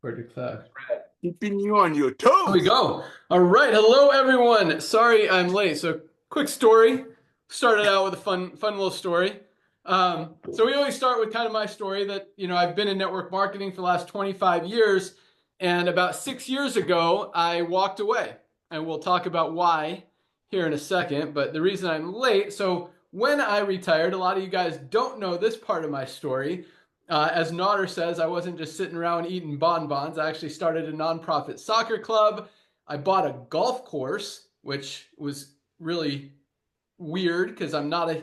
Pretty class. Keeping you on your Here we toes. go. All right. Hello, everyone. Sorry I'm late. So, quick story. Started out with a fun little story. So we always start with kind of my story that, I've been in network marketing for the last 25 years. And about 6 years ago, I walked away. And we'll talk about why here in a second. But the reason I'm late, so when I retired, a lot of you guys don't know this part of my story. As Nodder says, I wasn't just sitting around eating bonbons. I actually started a nonprofit soccer club. I bought a golf course, which was really weird because I'm not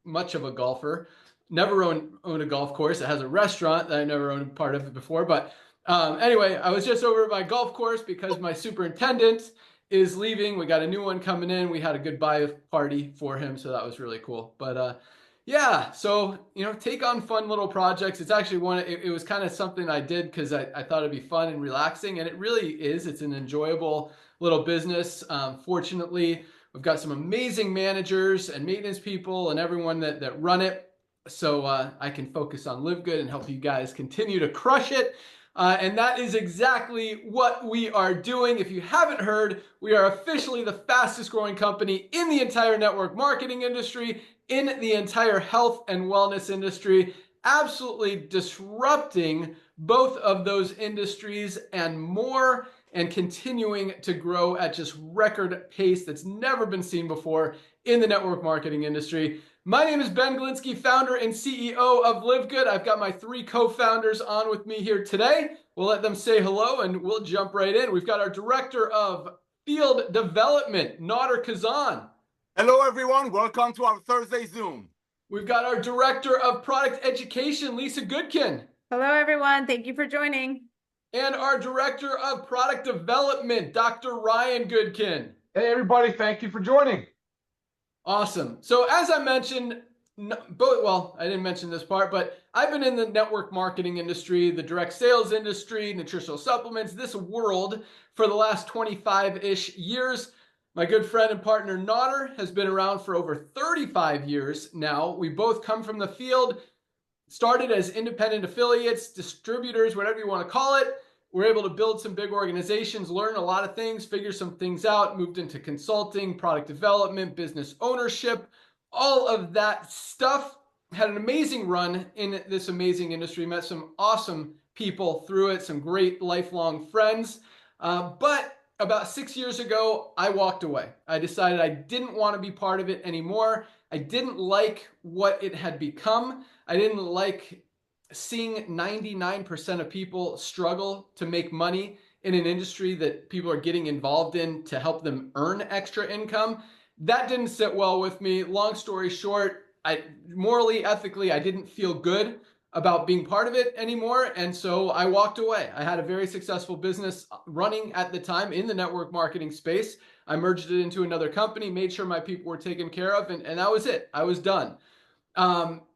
much of a golfer. Never owned a golf course. It has a restaurant that I never owned part of it before. But anyway, I was just over at my golf course because my superintendent is leaving. We got a new one coming in. We had a goodbye party for him, so that was really cool. But yeah, so take on fun little projects. It's actually it was kind of something I did because I thought it'd be fun and relaxing, and it really is. It's an enjoyable little business. Fortunately, we've got some amazing managers and maintenance people and everyone that run it. So I can focus on Live Good and help you guys continue to crush it. And that is exactly what we are doing. If you haven't heard, we are officially the fastest growing company in the entire network marketing industry, in the entire health and wellness industry, absolutely disrupting both of those industries and more, and continuing to grow at just record pace that's never been seen before in the network marketing industry. My name is Ben Glinsky, founder and CEO of LiveGood. I've got my three co-founders on with me here today. We'll let them say hello and we'll jump right in. We've got our director of field development, Nader Kazan. Hello, everyone. Welcome to our Thursday Zoom. We've got our director of product education, Lisa Goodkin. Hello, everyone. Thank you for joining. And our director of product development, Dr. Ryan Goodkin. Hey, everybody. Thank you for joining. Awesome. So as I mentioned, I didn't mention this part, but I've been in the network marketing industry, the direct sales industry, nutritional supplements, this world for the last 25-ish years. My good friend and partner, Nodder, has been around for over 35 years now. We both come from the field, started as independent affiliates, distributors, whatever you want to call it. We're able to build some big organizations, learn a lot of things, figure some things out, moved into consulting, product development, business ownership, all of that stuff. Had an amazing run in this amazing industry, met some awesome people through it, some great lifelong friends. But about 6 years ago, I walked away. I decided I didn't want to be part of it anymore. I didn't like what it had become. I didn't like seeing 99% of people struggle to make money in an industry that people are getting involved in to help them earn extra income. That didn't sit well with me. Long story short, morally, ethically, I didn't feel good about being part of it anymore. And so I walked away. I had a very successful business running at the time in the network marketing space. I merged it into another company, made sure my people were taken care of, and that was it. I was done.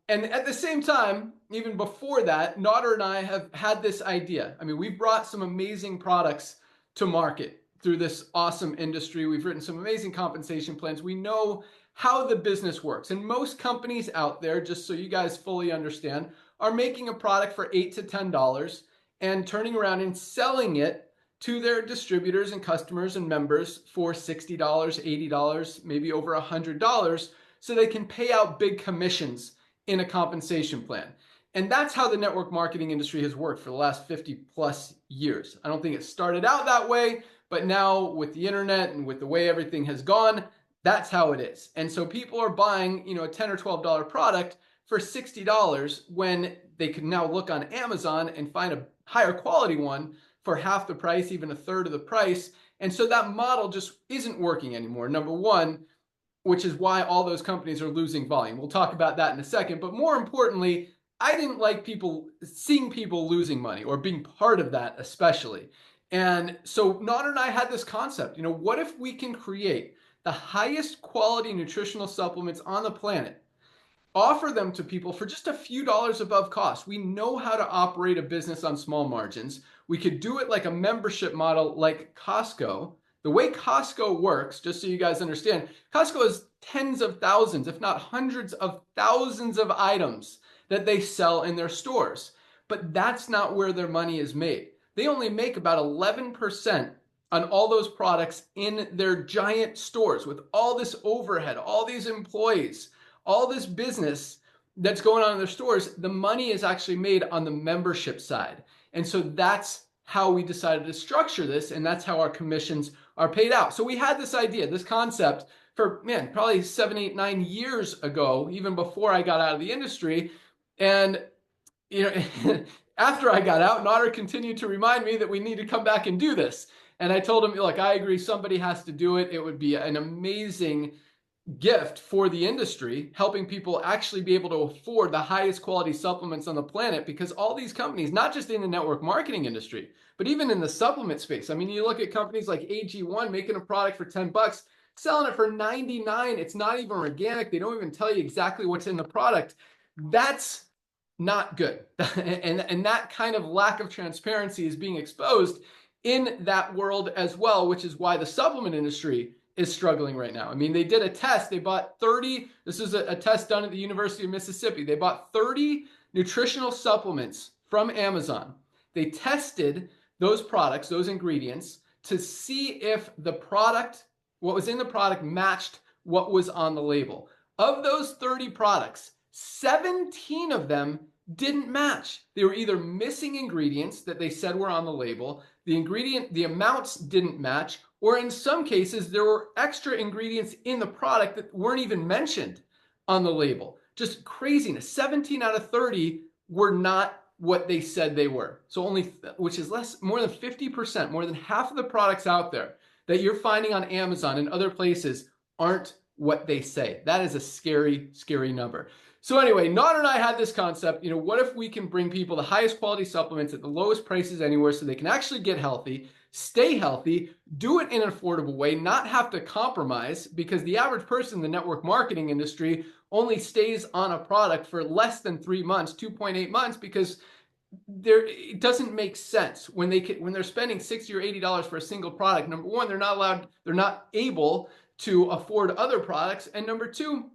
And at the same time, even before that, Nodder and I have had this idea. I mean, we've brought some amazing products to market through this awesome industry. We've written some amazing compensation plans. We know how the business works. And most companies out there, just so you guys fully understand, are making a product for $8 to $10 and turning around and selling it to their distributors and customers and members for $60, $80, maybe over $100, so they can pay out big commissions in a compensation plan. And that's how the network marketing industry has worked for the last 50 plus years. I don't think it started out that way, but now with the internet and with the way everything has gone, that's how it is. And so people are buying, a $10 or $12 product for $60 when they can now look on Amazon and find a higher quality one for half the price, even a third of the price. And so that model just isn't working anymore. Number one, which is why all those companies are losing volume. We'll talk about that in a second. But more importantly, I didn't like seeing people losing money or being part of that especially. And so Nodder and I had this concept, what if we can create the highest quality nutritional supplements on the planet, offer them to people for just a few dollars above cost. We know how to operate a business on small margins. We could do it like a membership model like Costco. The way Costco works, just so you guys understand, Costco has tens of thousands, if not hundreds of thousands of items that they sell in their stores. But that's not where their money is made. they only make about 11% on all those products in their giant stores with all this overhead, all these employees, all this business that's going on in their stores. The money is actually made on the membership side. And so that's how we decided to structure this, and that's how our commissions are paid out. So we had this idea, this concept for, man, probably 7, 8, 9 years ago, even before I got out of the industry. And, you know, after I got out, Nader continued to remind me that we need to come back and do this. And I told him, look, I agree, somebody has to do it. It would be an amazing gift for the industry, helping people actually be able to afford the highest quality supplements on the planet, because all these companies, not just in the network marketing industry, but even in the supplement space. I mean, you look at companies like AG1 making a product for $10, selling it for $99. It's not even organic. They don't even tell you exactly what's in the product. That's not good. And that kind of lack of transparency is being exposed in that world as well, which is why the supplement industry is struggling right now. I mean, they did a test. They bought 30, this is a test done at the University of Mississippi. They bought 30 nutritional supplements from Amazon. They tested those products, those ingredients, to see if the product, what was in the product, matched what was on the label. Of those 30 products, 17 of them didn't match. They were either missing ingredients that they said were on the label, the amounts didn't match, or in some cases, there were extra ingredients in the product that weren't even mentioned on the label. Just craziness. 17 out of 30 were not what they said they were. So only, which is more than 50%, more than half of the products out there that you're finding on Amazon and other places aren't what they say. That is a scary, scary number. So anyway, Nader and I had this concept, what if we can bring people the highest quality supplements at the lowest prices anywhere so they can actually get healthy, stay healthy, do it in an affordable way, not have to compromise, because the average person in the network marketing industry only stays on a product for less than 3 months, 2.8 months, because it doesn't make sense when they're spending $60 or $80 for a single product. Number one, they're not able to afford other products, and number two,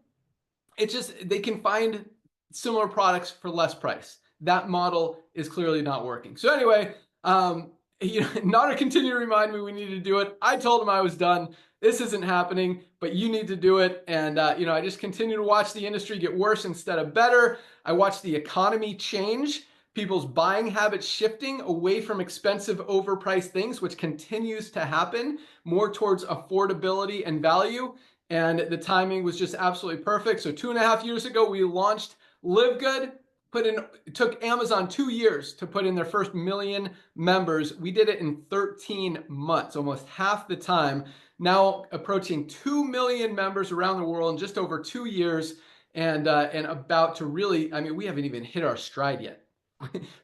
they can find similar products for less price. That model is clearly not working. So anyway, Nader continued to remind me we needed to do it. I told him I was done. This isn't happening, but you need to do it. And, I just continue to watch the industry get worse instead of better. I watch the economy change, people's buying habits shifting away from expensive, overpriced things, which continues to happen, more towards affordability and value. And the timing was just absolutely perfect. So 2.5 years ago, we launched LiveGood. It took Amazon 2 years to put in their first 1 million members. We did it in 13 months, almost half the time. Now approaching 2 million members around the world in just over 2 years, and about to really, we haven't even hit our stride yet.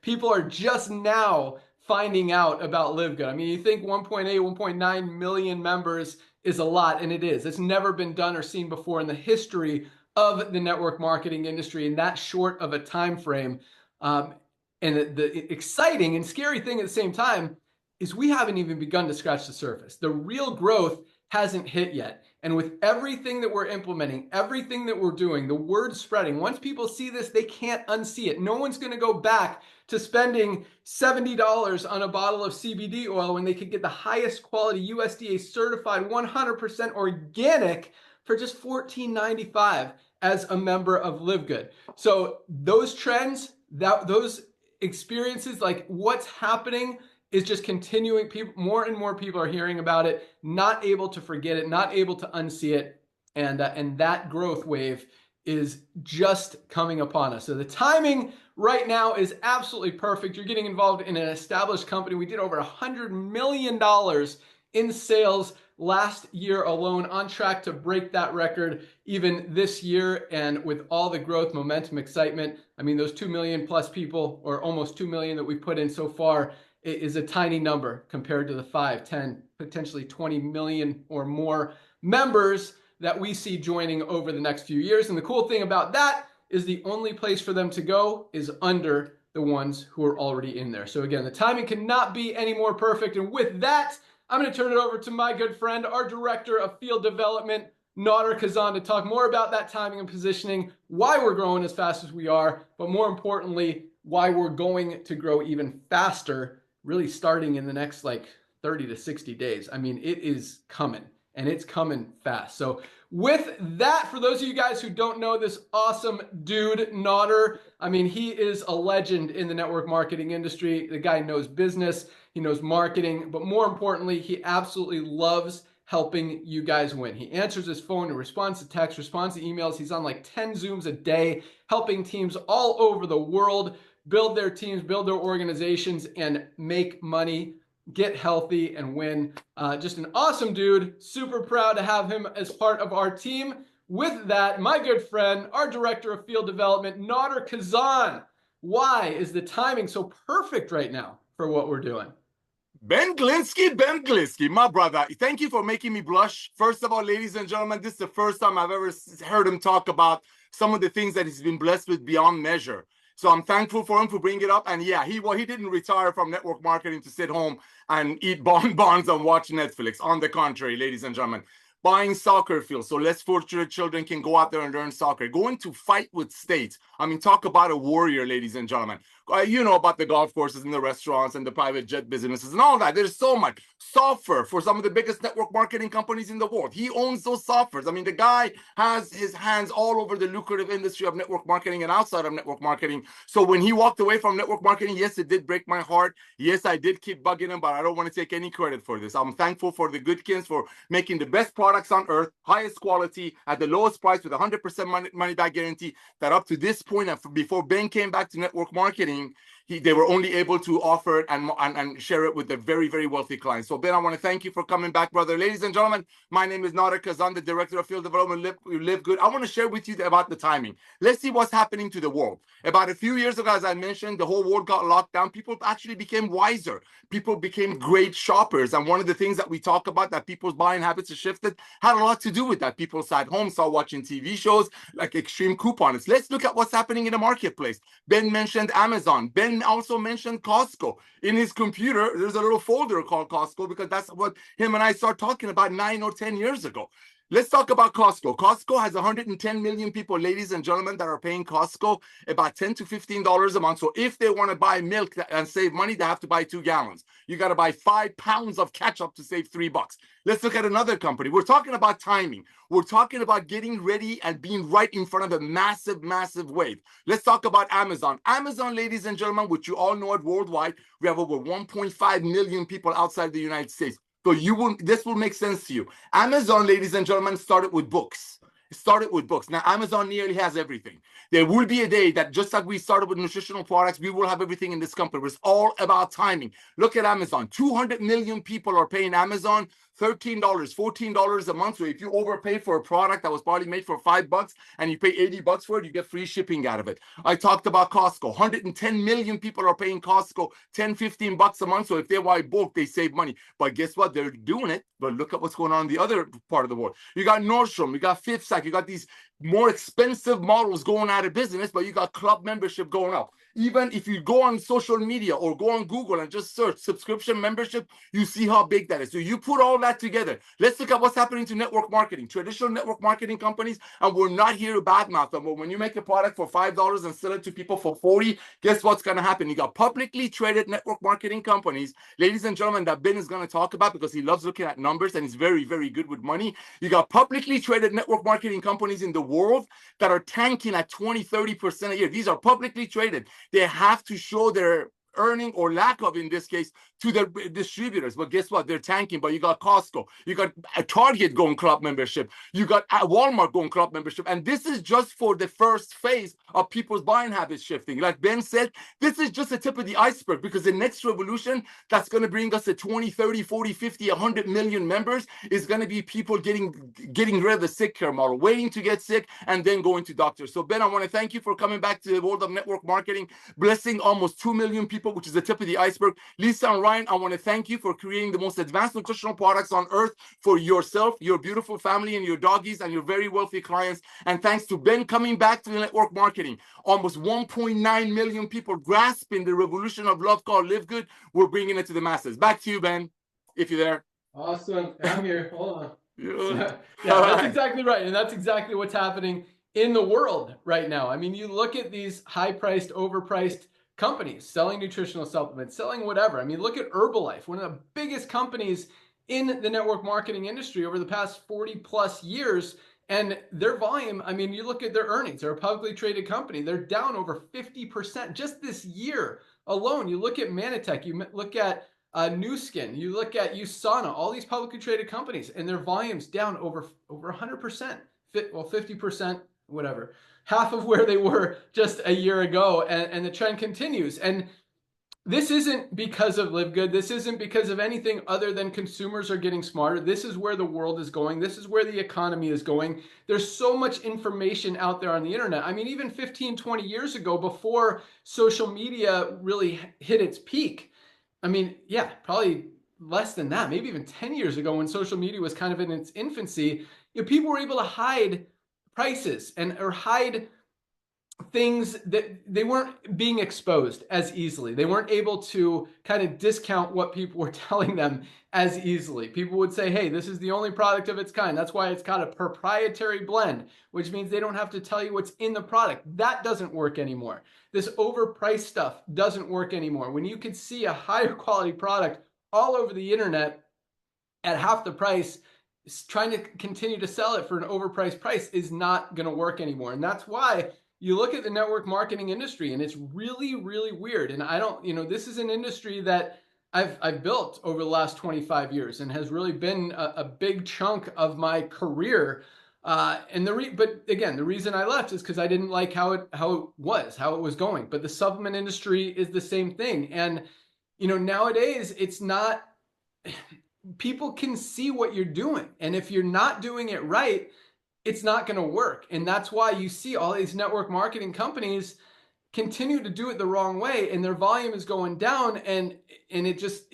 People are just now finding out about LiveGood. You think 1.8, 1.9 million members is a lot, and it is. It's never been done or seen before in the history of the network marketing industry in that short of a time frame. And the exciting and scary thing at the same time is we haven't even begun to scratch the surface. The real growth hasn't hit yet. And with everything that we're implementing, everything that we're doing, the word's spreading. Once people see this, they can't unsee it. No one's going to go back to spending $70 on a bottle of CBD oil when they could get the highest quality USDA certified 100% organic for just $14.95 as a member of LiveGood. So those trends, those experiences, like what's happening is just continuing. More and more people are hearing about it, not able to forget it, not able to unsee it. And that growth wave is just coming upon us. So the timing right now is absolutely perfect. You're getting involved in an established company. We did over $100 million in sales last year alone, on track to break that record even this year. And with all the growth, momentum, excitement, those 2 million plus people, or almost 2 million that we've put in so far, is a tiny number compared to the 5, 10, potentially 20 million or more members that we see joining over the next few years. And the cool thing about that is the only place for them to go is under the ones who are already in there. So again, the timing cannot be any more perfect. And with that, I'm going to turn it over to my good friend, our Director of Field Development, Nader Kazan, to talk more about that timing and positioning, why we're growing as fast as we are, but more importantly, why we're going to grow even faster really starting in the next like 30 to 60 days. I mean, it is coming, and it's coming fast. So with that, for those of you guys who don't know this awesome dude, Nodder, I mean, he is a legend in the network marketing industry. The guy knows business, he knows marketing, but more importantly, he absolutely loves helping you guys win. He answers his phone, he responds to text, responds to emails. He's on like 10 Zooms a day, helping teams all over the world build their teams, build their organizations, and make money, get healthy, and win. Just an awesome dude. Super proud to have him as part of our team. With that, my good friend, our Director of Field Development, Nodder Kazan. Why is the timing so perfect right now for what we're doing? Ben Glinsky, my brother. Thank you for making me blush. First of all, ladies and gentlemen, this is the first time I've ever heard him talk about some of the things that he's been blessed with beyond measure. So I'm thankful for him for bringing it up. And yeah, he didn't retire from network marketing to sit home and eat bonbons and watch Netflix. On the contrary, ladies and gentlemen, buying soccer fields so less fortunate children can go out there and learn soccer, going to fight with states. I mean, talk about a warrior, ladies and gentlemen. You know about the golf courses and the restaurants and the private jet businesses and all that. There's so much software for some of the biggest network marketing companies in the world. He owns those softwares. I mean, the guy has his hands all over the lucrative industry of network marketing and outside of network marketing. So when he walked away from network marketing, yes, it did break my heart. Yes, I did keep bugging him, but I don't want to take any credit for this. I'm thankful for the Goodkins for making the best products on earth, highest quality, at the lowest price with 100% money back guarantee, that up to this point, before Ben came back to network marketing, they were only able to offer it and share it with their very, very wealthy clients. So Ben, I want to thank you for coming back, brother. Ladies and gentlemen, my name is Nodder Kazan, the Director of Field Development, Live Good. I want to share with you about the timing. Let's see what's happening to the world. About a few years ago, as I mentioned, the whole world got locked down. People actually became wiser. People became great shoppers. And one of the things that we talk about, that people's buying habits have shifted, had a lot to do with that. People sat home, started watching TV shows like extreme couponers. Let's look at what's happening in the marketplace. Ben mentioned Amazon. Ben also mentioned Costco. In his computer, there's a little folder called Costco because that's what him and I started talking about 9 or 10 years ago. Let's talk about Costco. Costco has 110 million people, ladies and gentlemen, that are paying Costco about $10 to $15 a month. So if they want to buy milk and save money, they have to buy 2 gallons. You got to buy 5 pounds of ketchup to save $3. Let's look at another company. We're talking about timing. We're talking about getting ready and being right in front of a massive, massive wave. Let's talk about Amazon. Amazon, ladies and gentlemen, which you all know it worldwide, we have over 1.5 million people outside the United States. So this will make sense to you. Amazon, ladies and gentlemen, started with books. Now, Amazon nearly has everything. There will be a day that just like we started with nutritional products, we will have everything in this company. It's all about timing. Look at Amazon. 200 million people are paying Amazon $13, $14 a month. So if you overpay for a product that was probably made for $5 and you pay $80 for it, you get free shipping out of it. I talked about Costco. 110 million people are paying Costco $10, $15 a month. So if they buy bulk, they save money. But guess what? They're doing it. But look at what's going on in the other part of the world. You got Nordstrom, you got Fifth Sack, you got these more expensive models going out of business, but you got club membership going up. Even if you go on social media or go on Google and just search subscription membership, you see how big that is. So you put all that together. Let's look at what's happening to network marketing, traditional network marketing companies, and we're not here to badmouth them, but when you make a product for $5 and sell it to people for $40, guess what's going to happen? You got publicly traded network marketing companies, ladies and gentlemen, that Ben is going to talk about because he loves looking at numbers and he's very, very good with money. You got publicly traded network marketing companies in the world that are tanking at 20, 30% a year. These are publicly traded. They have to show their earning or lack of, in this case, to their distributors. But guess what? They're tanking. But you got Costco, you got a Target going club membership, you got a Walmart going club membership. And this is just for the first phase of people's buying habits shifting. Like Ben said, this is just the tip of the iceberg, because the next revolution that's going to bring us to 20, 30, 40, 50, 100 million members is going to be people getting rid of the sick care model, waiting to get sick and then going to doctors. So Ben, I want to thank you for coming back to the world of network marketing, blessing almost 2 million people, which is the tip of the iceberg. Lisa and Ryan, I want to thank you for creating the most advanced nutritional products on earth for yourself, your beautiful family, and your doggies, and your very wealthy clients. And thanks to Ben coming back to the network marketing, almost 1.9 million people grasping the revolution of love called Live Good. We're bringing it to the masses. Back to you, Ben, if you're there. Awesome. I'm here. Hold on. Yeah, That's exactly right. And that's exactly what's happening in the world right now. I mean, you look at these high-priced, overpriced companies selling nutritional supplements, selling whatever. I mean, look at Herbalife, one of the biggest companies in the network marketing industry over the past 40 plus years. And their volume, I mean, you look at their earnings, they're a publicly traded company. They're down over 50% just this year alone. You look at Manitech, you look at New Skin, you look at USANA, all these publicly traded companies, and their volume's down over 100%, well, 50%, whatever, half of where they were just a year ago. And the trend continues. And this isn't because of LiveGood. This isn't because of anything other than consumers are getting smarter. This is where the world is going. This is where the economy is going. There's so much information out there on the internet. I mean, even 15, 20 years ago, before social media really hit its peak, I mean, yeah, probably less than that, maybe even 10 years ago when social media was kind of in its infancy, people were able to hide prices or hide things that they weren't being exposed as easily. They weren't able to kind of discount what people were telling them as easily. People would say, hey, this is the only product of its kind. That's why it's got a proprietary blend, which means they don't have to tell you what's in the product. That doesn't work anymore. This overpriced stuff doesn't work anymore. When you can see a higher quality product all over the internet at half the price, trying to continue to sell it for an overpriced price is not going to work anymore. And that's why you look at the network marketing industry, and it's really, really weird. And I don't, this is an industry that I've built over the last 25 years and has really been a big chunk of my career. But again, the reason I left is because I didn't like how it was going. But the supplement industry is the same thing. And, nowadays it's not, people can see what you're doing. And if you're not doing it right, it's not going to work. And that's why you see all these network marketing companies continue to do it the wrong way, and their volume is going down. And it just,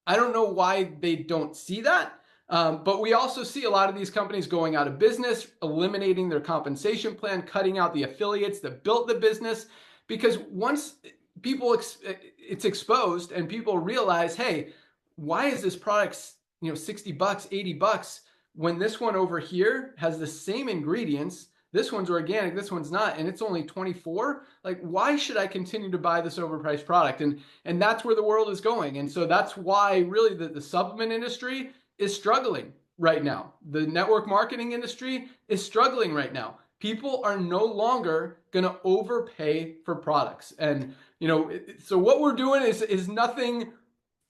I don't know why they don't see that. But we also see a lot of these companies going out of business, eliminating their compensation plan, cutting out the affiliates that built the business, because once it's exposed and people realize, hey, why is this product, $60, $80 when this one over here has the same ingredients? This one's organic, this one's not, and it's only 24. Like, why should I continue to buy this overpriced product? And that's where the world is going. And so that's why really the supplement industry is struggling right now. The network marketing industry is struggling right now. People are no longer going to overpay for products. And, so what we're doing is nothing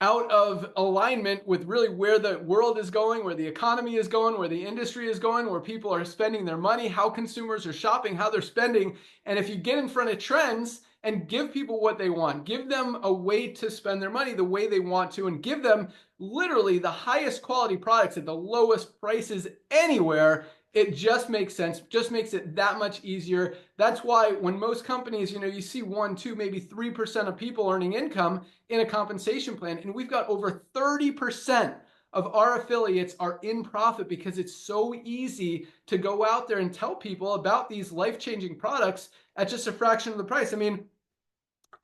out of alignment with really where the world is going, where the economy is going, where the industry is going, where people are spending their money, how consumers are shopping, how they're spending. And if you get in front of trends and give people what they want, give them a way to spend their money the way they want to, and give them literally the highest quality products at the lowest prices anywhere, it just makes sense, just makes it that much easier. That's why when most companies, you see 1, 2, maybe 3% of people earning income in a compensation plan, and we've got over 30% of our affiliates are in profit because it's so easy to go out there and tell people about these life-changing products at just a fraction of the price. I mean,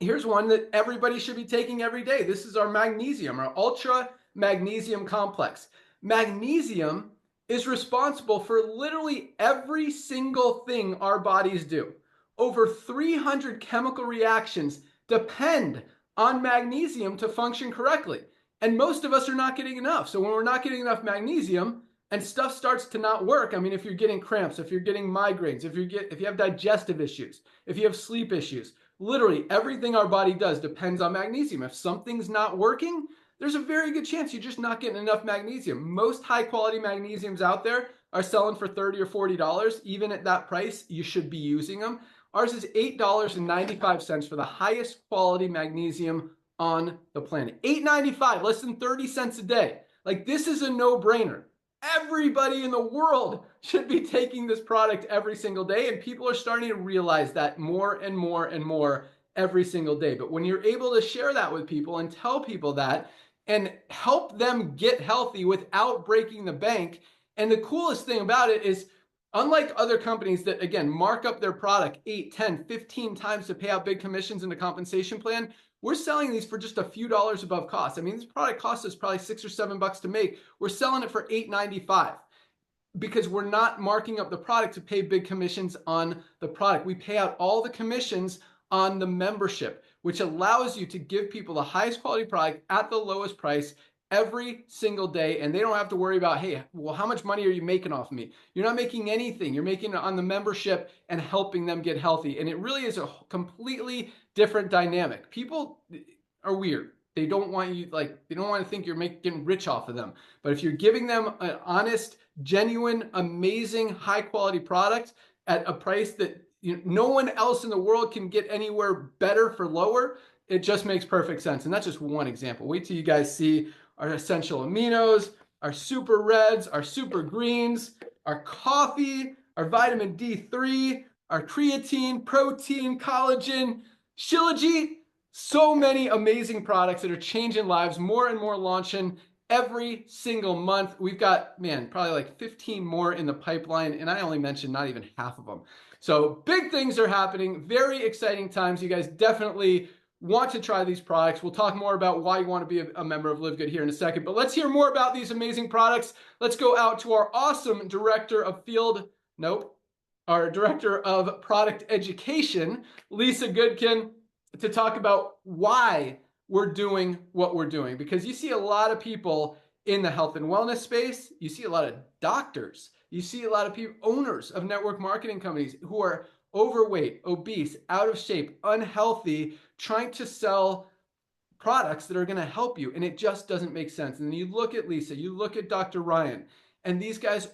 here's one that everybody should be taking every day. This is our magnesium, our ultra magnesium complex. Magnesium is responsible for literally every single thing our bodies do. Over 300 chemical reactions depend on magnesium to function correctly. And most of us are not getting enough. So when we're not getting enough magnesium and stuff starts to not work, I mean, if you're getting cramps, if you're getting migraines, if you have digestive issues, if you have sleep issues, literally everything our body does depends on magnesium. If something's not working, there's a very good chance you're just not getting enough magnesium. Most high quality magnesiums out there are selling for $30 or $40. Even at that price, you should be using them. Ours is $8.95 for the highest quality magnesium on the planet. $8.95, less than 30 cents a day. Like, this is a no-brainer. Everybody in the world should be taking this product every single day, and people are starting to realize that more and more and more every single day. But when you're able to share that with people and tell people that and help them get healthy without breaking the bank, and the coolest thing about it is, unlike other companies that, again, mark up their product 8, 10, 15 times to pay out big commissions in the compensation plan, we're selling these for just a few dollars above cost. I mean, this product costs us probably $6 or $7 to make. We're selling it for $8.95 because we're not marking up the product to pay big commissions on the product. We pay out all the commissions on the membership, which allows you to give people the highest quality product at the lowest price every single day. And they don't have to worry about, hey, well, how much money are you making off of me? You're not making anything. You're making it on the membership and helping them get healthy. And it really is a completely different dynamic. People are weird. They don't want you, they don't want to think you're getting rich off of them. But if you're giving them an honest, genuine, amazing, high quality product at a price that no one else in the world can get anywhere better for lower, it just makes perfect sense. And that's just one example. Wait till you guys see our essential aminos, our super reds, our super greens, our coffee, our vitamin D3, our creatine, protein, collagen, Shilajit. So many amazing products that are changing lives, more and more launching every single month. We've got, probably like 15 more in the pipeline, and I only mentioned not even half of them. So big things are happening, very exciting times. You guys definitely want to try these products. We'll talk more about why you want to be a member of LiveGood here in a second, but let's hear more about these amazing products. Let's go out to our awesome director of our director of product education, Lisa Goodkin, to talk about why we're doing what we're doing. Because you see a lot of people in the health and wellness space, you see a lot of doctors, you see a lot of people, owners of network marketing companies who are overweight, obese, out of shape, unhealthy, trying to sell products that are going to help you. And it just doesn't make sense. And then you look at Lisa, you look at Dr. Ryan, and these guys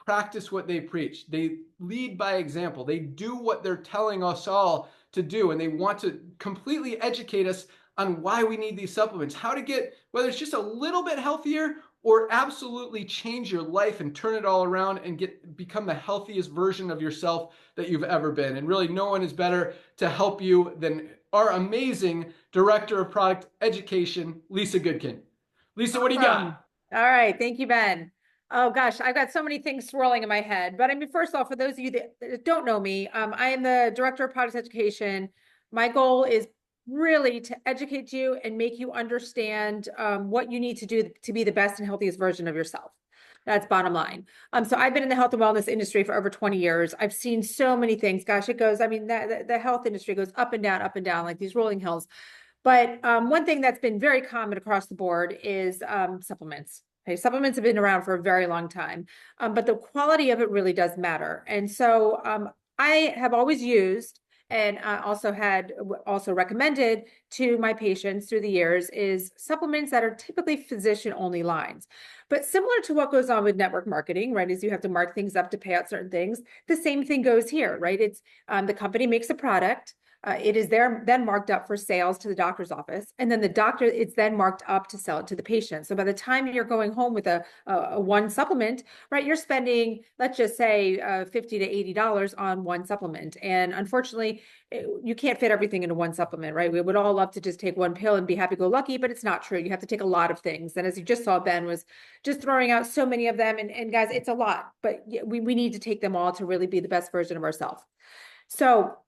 practice what they preach. They lead by example. They do what they're telling us all to do. And they want to completely educate us on why we need these supplements, how to get, whether it's just a little bit healthier or absolutely change your life and turn it all around and become the healthiest version of yourself that you've ever been. And really, no one is better to help you than our amazing director of product education, Lisa Goodkin. Lisa, what do you got? All right. Thank you, Ben. Oh gosh, I've got so many things swirling in my head. But I mean, first off, for those of you that don't know me, I am the director of product education. My goal is really to educate you and make you understand what you need to do to be the best and healthiest version of yourself. That's bottom line. So I've been in the health and wellness industry for over 20 years. I've seen so many things. Gosh, it goes, the health industry goes up and down, like these rolling hills. But one thing that's been very common across the board is supplements. Okay, supplements have been around for a very long time, but the quality of it really does matter. And so I have always used and also recommended to my patients through the years is supplements that are typically physician-only lines. But similar to what goes on with network marketing, right, is you have to mark things up to pay out certain things. The same thing goes here, right? It's the company makes a product. It is then marked up for sales to the doctor's office, and then it's then marked up to sell it to the patient. So by the time you're going home with a one supplement, right, you're spending, let's just say, $50 to $80 on one supplement. And unfortunately, you can't fit everything into one supplement, right? We would all love to just take one pill and be happy-go-lucky, but it's not true. You have to take a lot of things. And as you just saw, Ben was just throwing out so many of them. And guys, it's a lot, but we need to take them all to really be the best version of ourselves. So,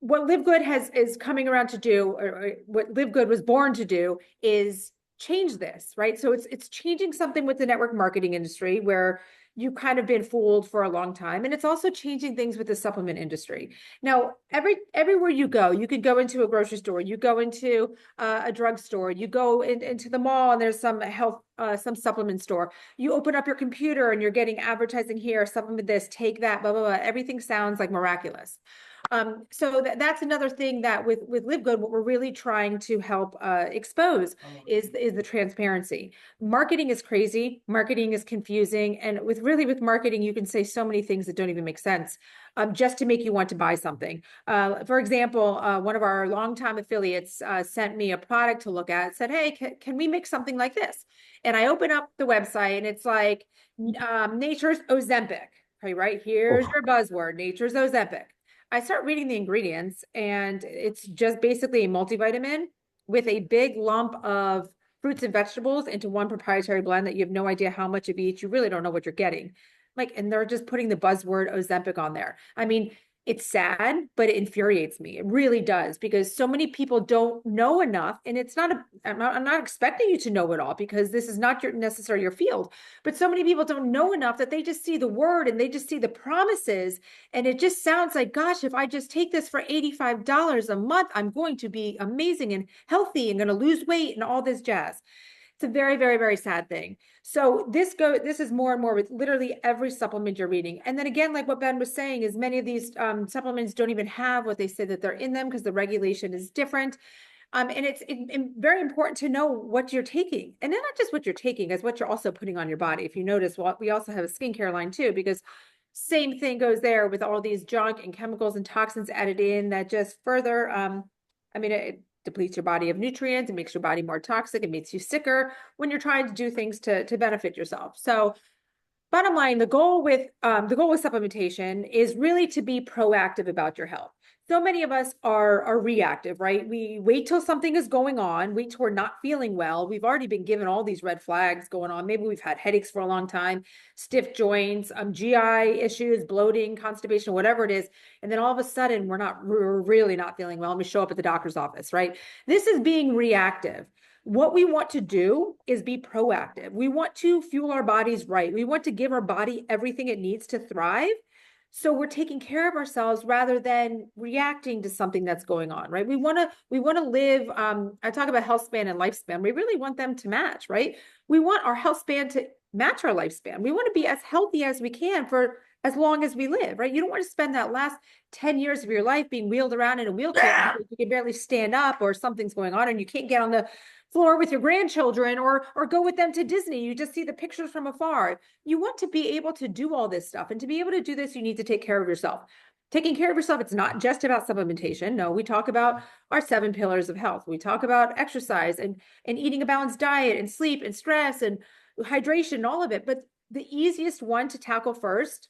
what LiveGood is coming around to do, or what LiveGood was born to do, is change this, right? So it's changing something with the network marketing industry where you've kind of been fooled for a long time. And it's also changing things with the supplement industry. Now, everywhere you go, you could go into a grocery store, you go into a drugstore, you go into the mall and there's some some supplement store. You open up your computer and you're getting advertising here, supplement this, take that, blah, blah, blah. Everything sounds like miraculous. So that's another thing that with LiveGood, what we're really trying to help expose is the transparency. Marketing is crazy. Marketing is confusing. And with marketing, you can say so many things that don't even make sense just to make you want to buy something. For example, one of our longtime affiliates sent me a product to look at, said, hey, can we make something like this? And I open up the website and it's like nature's Ozempic. Okay, right? Here's your buzzword, nature's Ozempic. I start reading the ingredients and it's just basically a multivitamin with a big lump of fruits and vegetables into one proprietary blend that you have no idea how much of each. You really don't know what you're getting. And they're just putting the buzzword Ozempic on there. I mean, It's sad, but it infuriates me. It really does, because so many people don't know enough. And it's not I'm not expecting you to know it all, because this is not necessarily your field. But so many people don't know enough that they just see the word and they just see the promises. And it just sounds like, gosh, if I just take this for $85 a month, I'm going to be amazing and healthy and going to lose weight and all this jazz. It's a very, very, very sad thing. So this is more and more with literally every supplement you're reading. And then again, like what Ben was saying, is many of these supplements don't even have what they say that they're in them, because the regulation is different. And it's very important to know what you're taking, and then not just what you're taking, as what you're also putting on your body. If you notice, well, we also have a skincare line too, because same thing goes there with all these junk and chemicals and toxins added in that just further, it depletes your body of nutrients. It makes your body more toxic. It makes you sicker when you're trying to do things to benefit yourself. So bottom line, the goal with supplementation is really to be proactive about your health. So many of us are reactive, right? We wait till something is going on, wait till we're not feeling well. We've already been given all these red flags going on. Maybe we've had headaches for a long time, stiff joints, GI issues, bloating, constipation, whatever it is. And then all of a sudden we're really not feeling well, and we show up at the doctor's office, right? This is being reactive. What we want to do is be proactive. We want to fuel our bodies right. We want to give our body everything it needs to thrive. So we're taking care of ourselves rather than reacting to something that's going on, right? We want to live, I talk about health span and lifespan. We really want them to match, right? We want our health span to match our lifespan. We want to be as healthy as we can for as long as we live, right? You don't want to spend that last 10 years of your life being wheeled around in a wheelchair because you can barely stand up, or something's going on and you can't get on the floor with your grandchildren or go with them to Disney. You just see the pictures from afar. You want to be able to do all this stuff. And to be able to do this, you need to take care of yourself. Taking care of yourself, it's not just about supplementation. No, we talk about our 7 pillars of health. We talk about exercise and eating a balanced diet and sleep and stress and hydration and all of it. But the easiest one to tackle first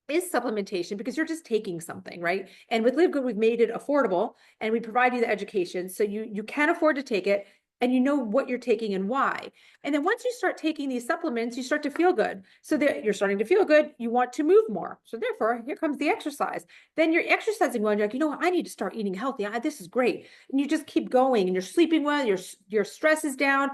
is supplementation, because you're just taking something, right? And with LiveGood, we've made it affordable, and we provide you the education so you can afford to take it, and you know what you're taking and why. And then once you start taking these supplements, you start to feel good. So that you're starting to feel good, you want to move more. So therefore, here comes the exercise. Then you're exercising well, and you're like, you know what, I need to start eating healthy. This is great. And you just keep going, and you're sleeping well, your stress is down,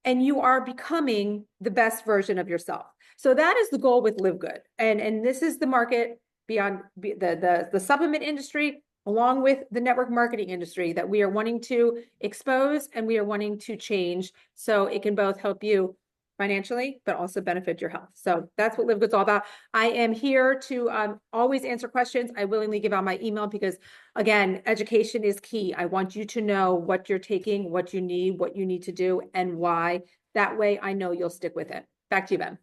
and you are becoming the best version of yourself. So that is the goal with LiveGood. And this is the market beyond the supplement industry, along with the network marketing industry, that we are wanting to expose and we are wanting to change, so it can both help you financially, but also benefit your health. So that's what LiveGood's all about. I am here to always answer questions. I willingly give out my email because, again, education is key. I want you to know what you're taking, what you need to do, and why. That way I know you'll stick with it. Back to you, Ben.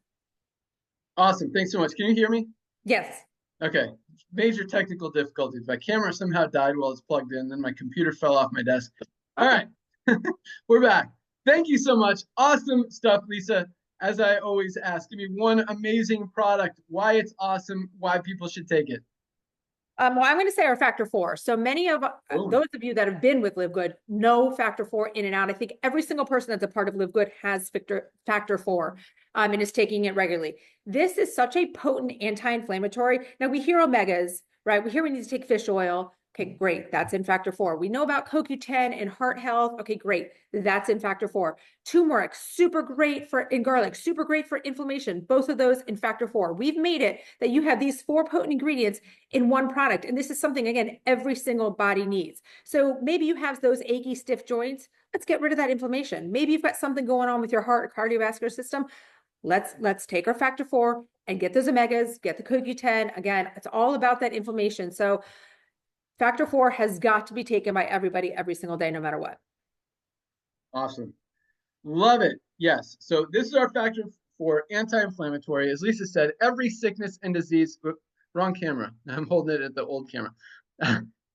Awesome. Thanks so much. Can you hear me? Yes. Okay. Major technical difficulties. My camera somehow died while it's plugged in, then my computer fell off my desk. All right. We're back. Thank you so much. Awesome stuff, Lisa. As I always ask, give me one amazing product, why it's awesome, why people should take it. Well, I'm going to say our factor 4. So many of those of you that have been with LiveGood know factor 4 in and out. I think every single person that's a part of LiveGood has factor 4 and is taking it regularly. This is such a potent anti-inflammatory. Now we hear omegas, right? We hear we need to take fish oil. Okay, great. That's in factor 4. We know about CoQ10 and heart health. Okay, great. That's in factor 4. Turmeric, super great in garlic, super great for inflammation. Both of those in factor 4. We've made it that you have these 4 potent ingredients in one product. And this is something, again, every single body needs. So maybe you have those achy, stiff joints. Let's get rid of that inflammation. Maybe you've got something going on with your heart or cardiovascular system. Let's take our factor 4 and get those omegas, get the CoQ10. Again, it's all about that inflammation. So factor 4 has got to be taken by everybody every single day, no matter what. Awesome. Love it. Yes. So this is our factor 4 anti-inflammatory. As Lisa said, every sickness and disease, wrong camera. I'm holding it at the old camera.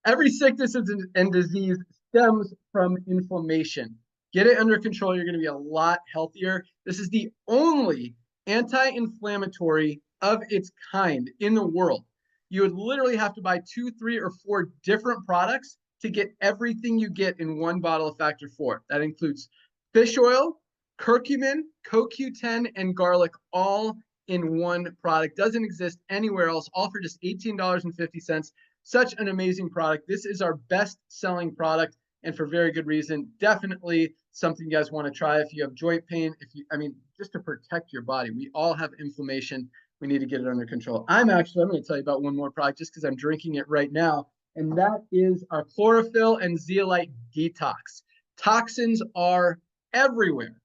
Every sickness and disease stems from inflammation. Get it under control. You're going to be a lot healthier. This is the only anti-inflammatory of its kind in the world. You would literally have to buy 2, 3, or 4 different products to get everything you get in one bottle of factor 4. That includes fish oil, curcumin, CoQ10, and garlic, all in one product. Doesn't exist anywhere else, all for just $18.50. Such an amazing product. This is our best selling product, and for very good reason. Definitely something you guys want to try if you have joint pain, just to protect your body. We all have inflammation. We need to get it under control. I'm going to tell you about one more product just because I'm drinking it right now, and that is our chlorophyll and zeolite detox. Toxins are everywhere.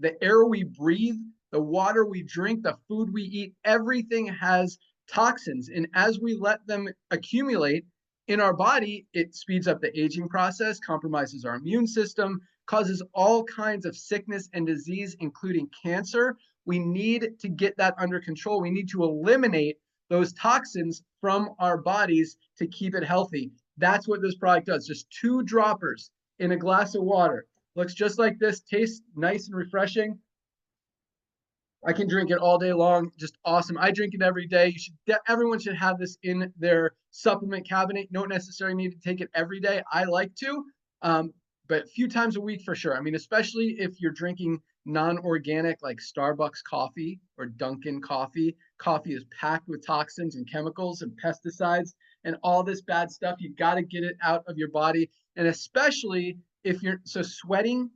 The air we breathe, the water we drink, the food we eat, everything has toxins. And as we let them accumulate in our body, it speeds up the aging process, compromises our immune system, causes all kinds of sickness and disease, including cancer. We need to get that under control. We need to eliminate those toxins from our bodies to keep it healthy. That's what this product does. Just 2 droppers in a glass of water. Looks just like this, tastes nice and refreshing. I can drink it all day long. Just awesome. I drink it every day. Everyone should have this in their supplement cabinet. You don't necessarily need to take it every day. I like to, but a few times a week for sure. I mean, especially if you're drinking non-organic like Starbucks coffee or Dunkin' coffee. Coffee is packed with toxins and chemicals and pesticides and all this bad stuff. You got to get it out of your body. And especially if sweating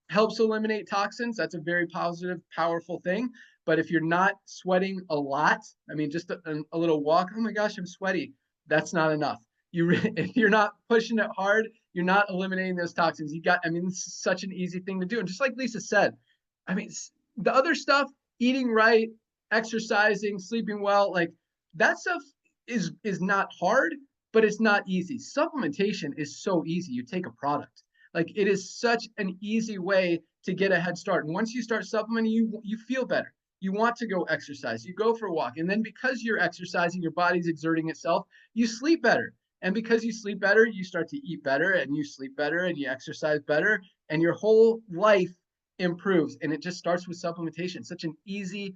helps eliminate toxins. That's a very positive, powerful thing. But if you're not sweating a lot, I mean, just a little walk, oh my gosh, I'm sweaty. That's not enough. If you're not pushing it hard, you're not eliminating those toxins. This is such an easy thing to do. And just like Lisa said, I mean, the other stuff, eating right, exercising, sleeping well, like that stuff is not hard, but it's not easy. Supplementation is so easy. You take a product. Like it is such an easy way to get a head start. And once you start supplementing, you feel better. You want to go exercise. You go for a walk. And then because you're exercising, your body's exerting itself, you sleep better. And because you sleep better, you start to eat better and you sleep better and you exercise better and your whole life improves. And it just starts with supplementation. Such an easy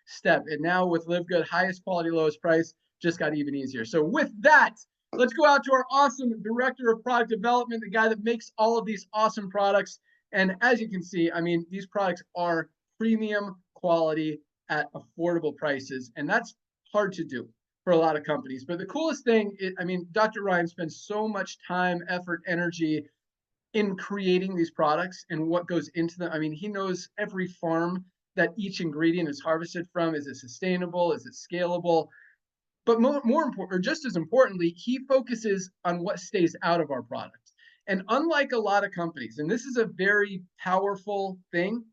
step. And now with LiveGood, highest quality, lowest price, just got even easier. So with that, let's go out to our awesome director of product development, the guy that makes all of these awesome products. And as you can see, I mean, these products are premium quality at affordable prices. And that's hard to do for a lot of companies. But the coolest thing, Dr. Ryan spends so much time, effort, energy in creating these products and what goes into them. I mean, he knows every farm that each ingredient is harvested from. Is it sustainable? Is it scalable? But more important, or just as importantly, he focuses on what stays out of our product. And unlike a lot of companies, and this is a very powerful thing,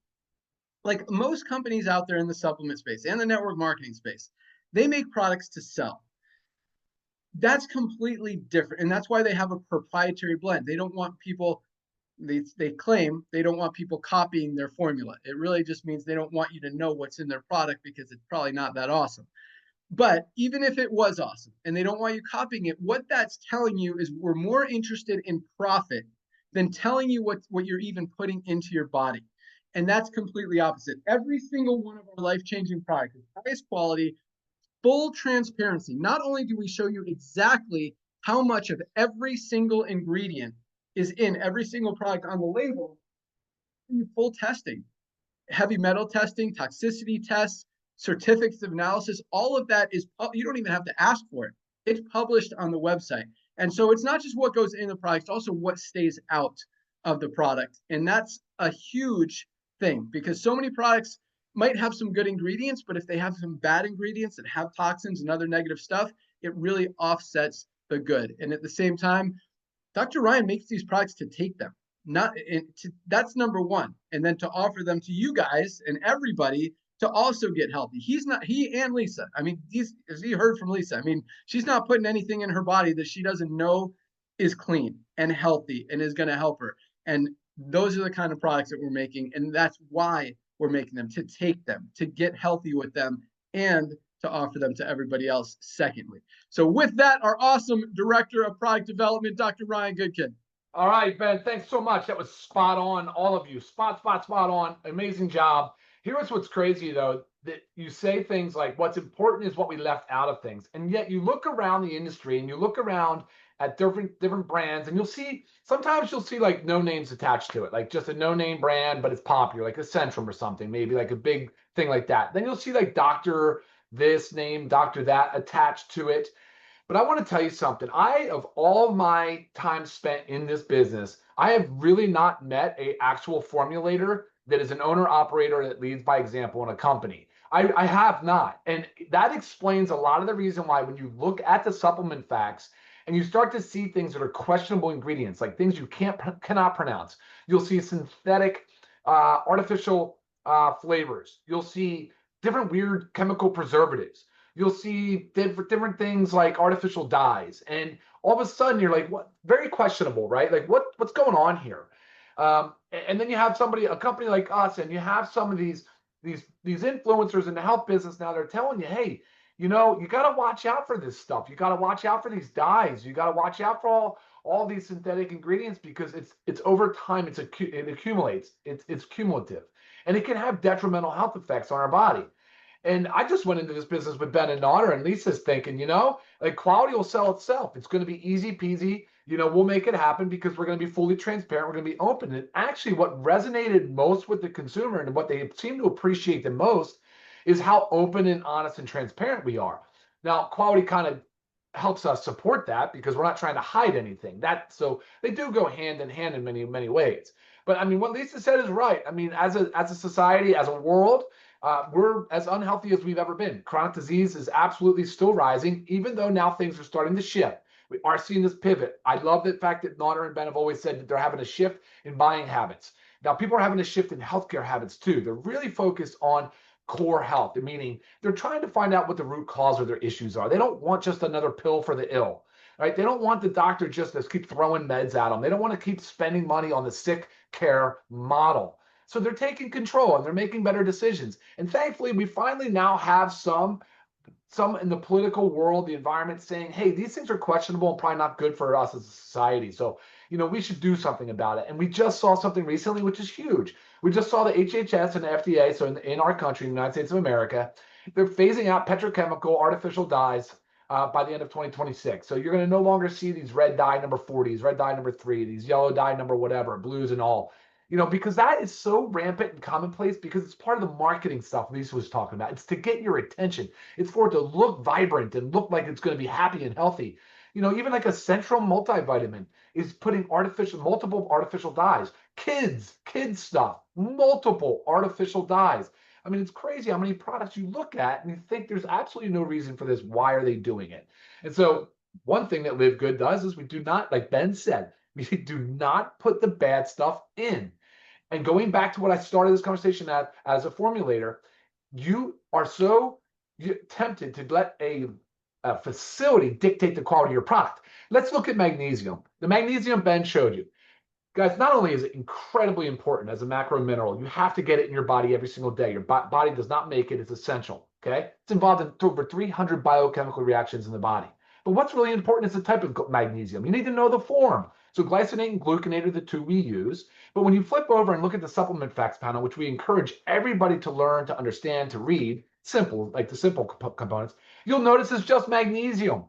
like most companies out there in the supplement space and the network marketing space, they make products to sell. That's completely different. And that's why they have a proprietary blend. They don't want people, they claim they don't want people copying their formula. It really just means they don't want you to know what's in their product because it's probably not that awesome. But even if it was awesome and they don't want you copying it, what that's telling you is we're more interested in profit than telling you what you're even putting into your body. And that's completely opposite. Every single one of our life-changing products is highest quality, full transparency. Not only do we show you exactly how much of every single ingredient is in every single product on the label, full testing, heavy metal testing, toxicity tests, certificates of analysis, all of that is, you don't even have to ask for it. It's published on the website. And so it's not just what goes in the product, it's also what stays out of the product. And that's a huge thing because so many products might have some good ingredients, but if they have some bad ingredients that have toxins and other negative stuff, it really offsets the good. And at the same time, Dr. Ryan makes these products to take them. That's number one. And then to offer them to you guys and everybody to also get healthy. He and Lisa, I mean, as you heard from Lisa, I mean, she's not putting anything in her body that she doesn't know is clean and healthy and is going to help her. And those are the kind of products that we're making. And that's why we're making them, to take them, to get healthy with them, and to offer them to everybody else secondly. So with that, our awesome director of product development, Dr. Ryan Goodkin. All right, Ben, thanks so much. That was spot on, all of you. Spot on. Amazing job. Here's what's crazy, though, that you say things like what's important is what we left out of things. And yet you look around the industry and you look around at different brands, and sometimes you'll see like no names attached to it, like just a no-name brand, but it's popular, like a Centrum or something, maybe like a big thing like that. Then you'll see like Dr. this name, Dr. that attached to it. But I want to tell you something. Of all of my time spent in this business, I have really not met a actual formulator that is an owner operator that leads by example in a company. I have not. And that explains a lot of the reason why when you look at the supplement facts and you start to see things that are questionable ingredients, like things you cannot pronounce, you'll see synthetic artificial flavors. You'll see different weird chemical preservatives. You'll see different things like artificial dyes. And all of a sudden you're like, what? Very questionable, right? Like what's going on here? And then you have a company like us, and you have some of these influencers in the health business now. They're telling you, hey, you got to watch out for this stuff. You got to watch out for these dyes. You got to watch out for all these synthetic ingredients, because it's over time, it accumulates. It's cumulative, and it can have detrimental health effects on our body. And I just went into this business with Ben and Otter, and Lisa's thinking, like quality will sell itself. It's going to be easy peasy. We'll make it happen because we're going to be fully transparent. We're going to be open. And actually, what resonated most with the consumer and what they seem to appreciate the most is how open and honest and transparent we are. Now, quality kind of helps us support that because we're not trying to hide anything. So they do go hand in hand in many, many ways. But I mean, what Lisa said is right. I mean, as a society, as a world, we're as unhealthy as we've ever been. Chronic disease is absolutely still rising, even though now things are starting to shift. We are seeing this pivot. I love the fact that Nodder and Ben have always said that they're having a shift in buying habits. Now, people are having a shift in healthcare habits too. They're really focused on core health, meaning they're trying to find out what the root cause of their issues are. They don't want just another pill for the ill, right? They don't want the doctor just to keep throwing meds at them. They don't want to keep spending money on the sick care model. So they're taking control and they're making better decisions. And thankfully, we finally now have some in the political world, the environment, saying, hey, these things are questionable and probably not good for us as a society. So, we should do something about it. And we just saw something recently, which is huge. We just saw the HHS and the FDA, so in our country, the United States of America, they're phasing out petrochemical artificial dyes by the end of 2026. So you're going to no longer see these red dye number 40s, red dye number 3, these yellow dye number whatever, blues and all. Because that is so rampant and commonplace, because it's part of the marketing stuff Lisa was talking about. It's to get your attention. It's for it to look vibrant and look like it's going to be happy and healthy. Even like a Central multivitamin is putting multiple artificial dyes. Kids stuff, multiple artificial dyes. I mean, it's crazy how many products you look at and you think there's absolutely no reason for this. Why are they doing it? And so one thing that LiveGood does is we do not, like Ben said, we do not put the bad stuff in. And going back to what I started this conversation at, as a formulator, you are so tempted to let a facility dictate the quality of your product. Let's look at magnesium. The magnesium Ben showed you. Guys, not only is it incredibly important as a macro mineral, you have to get it in your body every single day. Your body does not make it. It's essential, okay? It's involved in over 300 biochemical reactions in the body. But what's really important is the type of magnesium. You need to know the form. So glycinate and gluconate are the two we use. But when you flip over and look at the supplement facts panel, which we encourage everybody to learn, to understand, to read, simple, like the simple components, you'll notice it's just magnesium.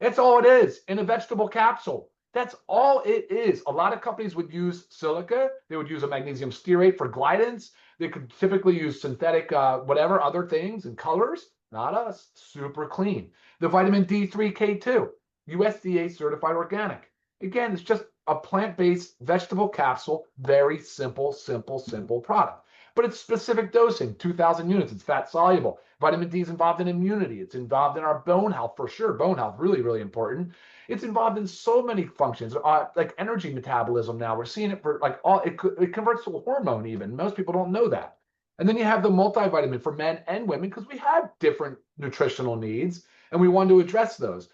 That's all it is in a vegetable capsule. That's all it is. A lot of companies would use silica. They would use a magnesium stearate for glidance. They could typically use synthetic, whatever, other things and colors. Not us. Super clean. The vitamin D3K2, USDA certified organic. Again, it's just a plant-based vegetable capsule. Very simple product. But it's specific dosing, 2,000 units. It's fat soluble. Vitamin D is involved in immunity. It's involved in our bone health for sure. Bone health, really, really important. It's involved in so many functions, like energy metabolism now. We're seeing it for like it converts to a hormone even. Most people don't know that. And then you have the multivitamin for men and women because we have different nutritional needs and we want to address those.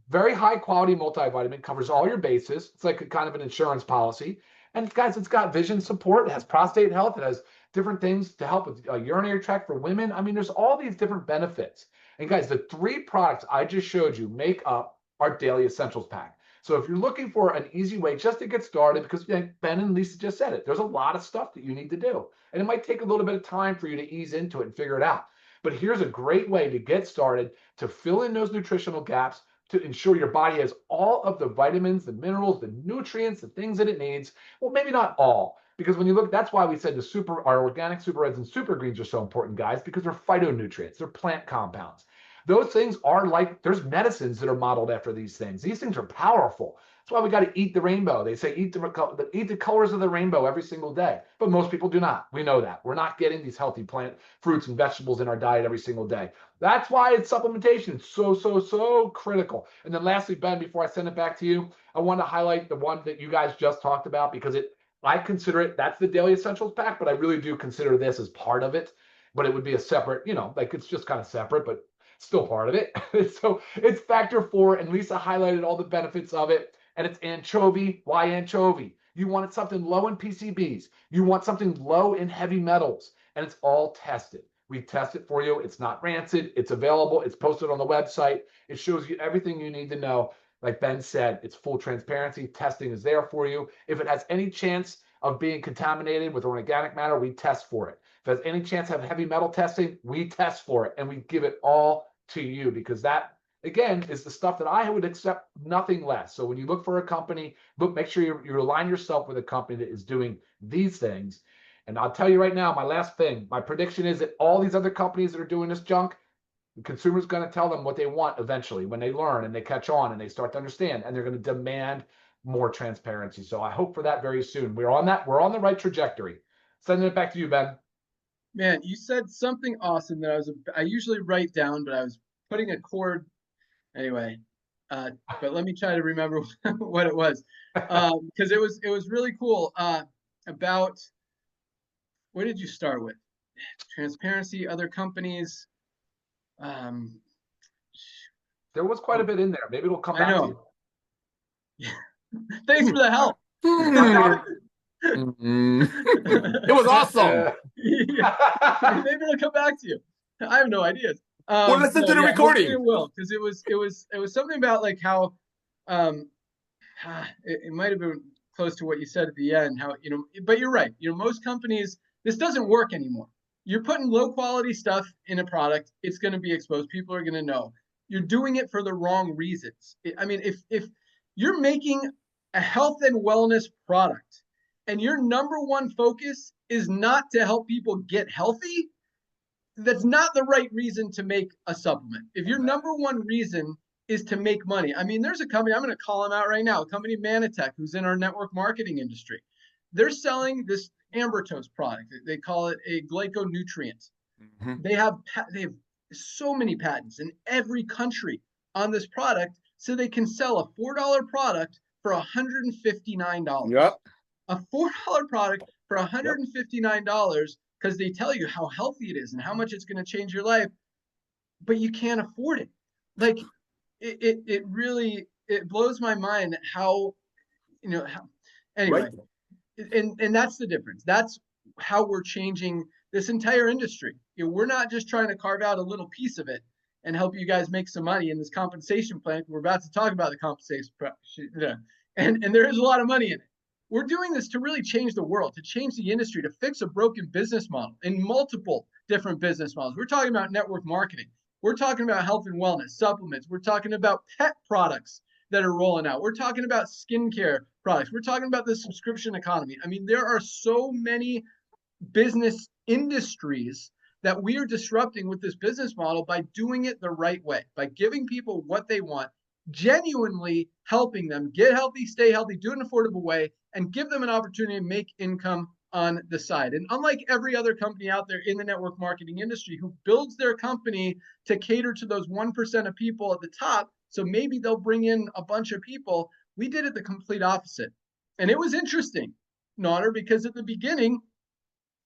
Very high quality multivitamin, covers all your bases. It's like a kind of an insurance policy. And guys, it's got vision support. It has prostate health. It has different things to help with urinary tract for women. I mean, there's all these different benefits. And guys, the 3 products I just showed you make up our daily essentials pack. So if you're looking for an easy way just to get started, because Ben and Lisa just said it, there's a lot of stuff that you need to do. And it might take a little bit of time for you to ease into it and figure it out. But here's a great way to get started, to fill in those nutritional gaps, to ensure your body has all of the vitamins, the minerals, the nutrients, the things that it needs. Well, maybe not all, because when you look, that's why we said our organic super reds and super greens are so important, guys, because they're phytonutrients, they're plant compounds. Those things are like, there's medicines that are modeled after these things. These things are powerful. That's why we got to eat the rainbow. They say eat the colors of the rainbow every single day, but most people do not. We know that. We're not getting these healthy plant fruits and vegetables in our diet every single day. That's why it's supplementation. It's so critical. And then lastly, Ben, before I send it back to you, I want to highlight the one that you guys just talked about, because I consider it, that's the daily essentials pack, but I really do consider this as part of it. But it would be a separate, like it's just kind of separate, but still part of it. So it's factor 4, and Lisa highlighted all the benefits of it. And it's anchovy. Why anchovy? You wanted something low in PCBs. You want something low in heavy metals, and it's all tested. We test it for you. It's not rancid. It's available. It's posted on the website. It shows you everything you need to know. Like Ben said, it's full transparency. Testing is there for you. If it has any chance of being contaminated with organic matter, we test for it. If it has any chance of heavy metal testing, we test for it, and we give it all to you, because that, again, is the stuff that I would accept nothing less. So when you look for a company, make sure you align yourself with a company that is doing these things. And I'll tell you right now, my last thing, my prediction is that all these other companies that are doing this junk, the consumer's going to tell them what they want eventually when they learn and they catch on and they start to understand, and they're going to demand more transparency. So I hope for that very soon. We're on the right trajectory. Sending it back to you, Ben. Man, you said something awesome that I usually write down, but I was putting a chord anyway. But let me try to remember what it was, because it was really cool. About, what did you start with? Transparency, other companies. There was quite a bit in there. Maybe it'll come back to you. Thanks for the help. It was awesome. Yeah. Maybe it'll come back to you. I have no ideas. Well, listen to the recording. It will, because it was something about like how it might have been close to what you said at the end. How, but you're right. Most companies, this doesn't work anymore. You're putting low quality stuff in a product, it's going to be exposed. People are going to know. You're doing it for the wrong reasons. I mean, if you're making a health and wellness product, and your number one focus is not to help people get healthy, that's not the right reason to make a supplement. If your number one reason is to make money, I mean, there's a company, I'm going to call them out right now, a company, Manatech, who's in our network marketing industry. They're selling this ambertose product. They call it a glyconutrient. Mm-hmm. They have so many patents in every country on this product, so they can sell a $4 product for $159. Yep. A $4 product for $159, because they tell you how healthy it is and how much it's going to change your life, but you can't afford it. Like it really blows my mind how anyway. Right. And that's the difference. That's how we're changing this entire industry. We're not just trying to carve out a little piece of it and help you guys make some money in this compensation plan. We're about to talk about the compensation plan, and there is a lot of money in it. We're doing this to really change the world, to change the industry, to fix a broken business model in multiple different business models. We're talking about network marketing. We're talking about health and wellness, supplements. We're talking about pet products that are rolling out. We're talking about skincare products. We're talking about the subscription economy. I mean, there are so many business industries that we are disrupting with this business model by doing it the right way, by giving people what they want, genuinely helping them get healthy, stay healthy, do it in an affordable way, and give them an opportunity to make income on the side. And unlike every other company out there in the network marketing industry who builds their company to cater to those 1% of people at the top, so maybe they'll bring in a bunch of people, we did it the complete opposite. And it was interesting, Naughter, because at the beginning,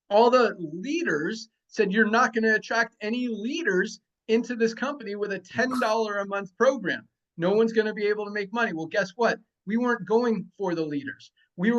all the leaders said, you're not going to attract any leaders into this company with a $10 a month program. No one's going to be able to make money. Well, guess what? We weren't going for the leaders. We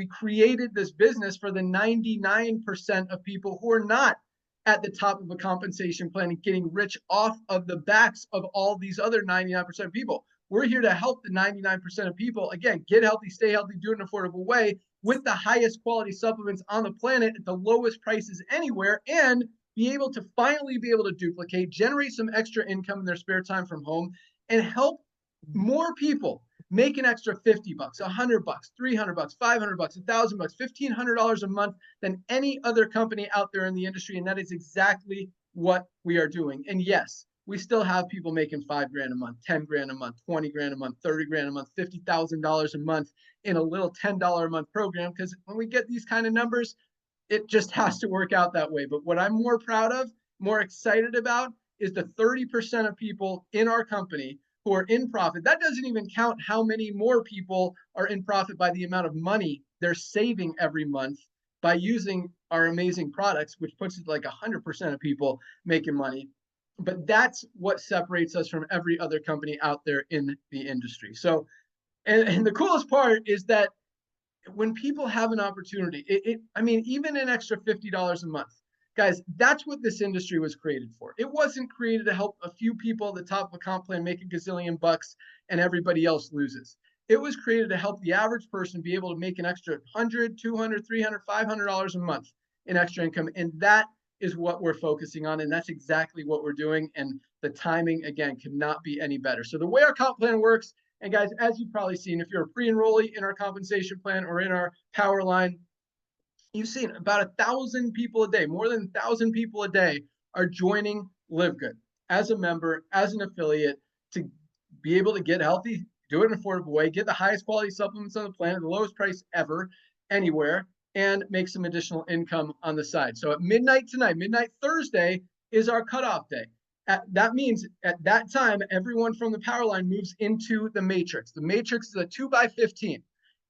created this business for the 99% of people who are not at the top of a compensation plan and getting rich off of the backs of all these other 99% of people. We're here to help the 99% of people, again, get healthy, stay healthy, do it in an affordable way with the highest quality supplements on the planet at the lowest prices anywhere, and be able to finally be able to duplicate, generate some extra income in their spare time from home, and help more people make an extra $50, $100, $300, $500, $1,000, $1,500 a month than any other company out there in the industry. And that is exactly what we are doing. And yes, we still have people making $5 grand a month, 10 grand a month, 20 grand a month, 30 grand a month, $50,000 a month in a little $10 a month program. Because when we get these kind of numbers, it just has to work out that way. But what I'm more proud of, more excited about, is the 30% of people in our company who are in profit. That doesn't even count how many more people are in profit by the amount of money they're saving every month by using our amazing products, which puts it like 100% of people making money. But that's what separates us from every other company out there in the industry. So, and the coolest part is that when people have an opportunity, I mean, even an extra $50 a month, guys, that's what this industry was created for. It wasn't created to help a few people at the top of a comp plan make a gazillion bucks and everybody else loses. It was created to help the average person be able to make an extra $100, $200, $300, $500 a month in extra income. And that is what we're focusing on. And that's exactly what we're doing. And the timing, again, cannot be any better. So the way our comp plan works, and guys, as you've probably seen, if you're a pre-enrollee in our compensation plan or in our power line, you've seen about 1,000 people a day, more than 1,000 people a day are joining LiveGood as a member, as an affiliate, to be able to get healthy, do it in an affordable way, get the highest quality supplements on the planet, the lowest price ever, anywhere, and make some additional income on the side. So at midnight tonight, midnight Thursday is our cutoff day. That means at that time, everyone from the power line moves into the matrix. The matrix is a 2x15.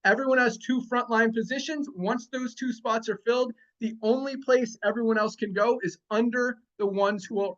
Everyone has 2 frontline positions. Once those 2 spots are filled, the only place everyone else can go is under the ones who